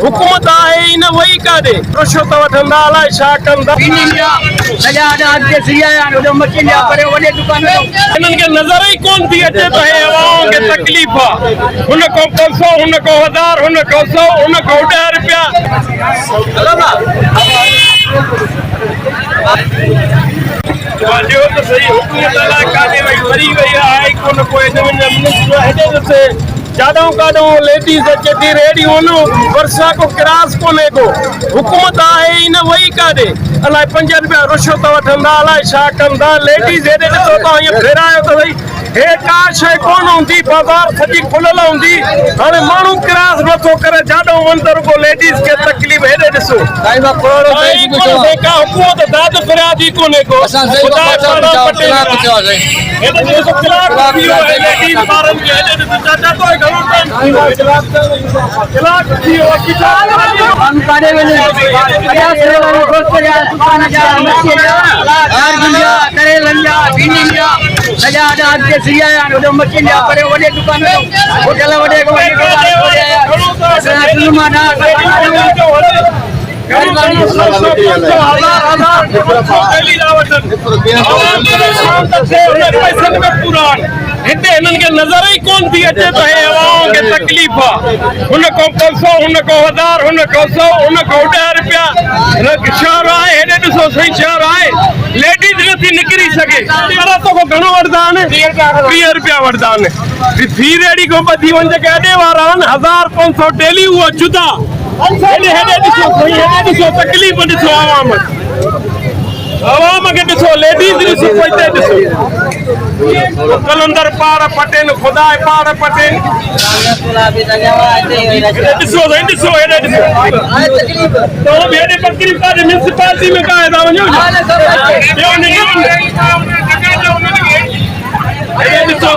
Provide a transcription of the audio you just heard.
हुकूमत आहे इन वही काॾे रुश्वत वठंदा अलाए छा कंदा इन्हनि खे नज़र ई कोन थी अचे त हे अवाम खे तकलीफ़ आहे हुन खां 500 हुन खां 1000 हुन खां 100 हुन खां 10 रुपया त सही हुकूमत लाइ काॾे वई मरी वई आहे कोन कोई जाॾो काॾो लेडीज़ अचे थी रेडी वञो वर्षा को किरास कोन्हे को हुकूमत आहे इन वही काॾे अलाए 5 रुपया रुश्वत वठंदा अलाए छा कंदा लेडीज़ हेॾे ॾिसो त हीअं फेरायो त भई हे का शइ कोन हूंदी बाज़ार सॼी खुलियल हूंदी हाणे माण्हू किरास नथो करे जाॾो वञ त रुॻो लेडीज़ खे तकलीफ़ हेॾे ॾिसो का हुकूमत दाद फरियाद ई कोन्हे को हिते हिननि खे नज़र ई कोन थी अचे त हे अवाम खे तकलीफ़ आहे हुन खां 500 हुन खां 1000 हुन खां 100 हुन खां 10 रुपया शहर आहे हेॾे ॾिसो सही शहर आहे लेडीज़ नथी निकिरी सघे पर तोखां घणो वठंदा आहिनि 20 रुपया वठंदा आहिनि फी रेडी खां ॿधी वञ जेके हेॾे वारा आहिनि 1500 डेली उहो जुदा हेॾे ॾिसो सही हेॾे ॾिसो तकलीफ़ ॾिसो अवाम खे ॾिसो लेडीज़ ॾिसो हिते ॾिसो कलंदर पार पटेनि ख़ुदा पार पटेनि ॾिसो साईं ॾिसो हेॾे ॾिसो तो बि हेॾे बकरी काॾे म्यूनसिपालिटी में काॾे था वञो ॿियो ॾिसो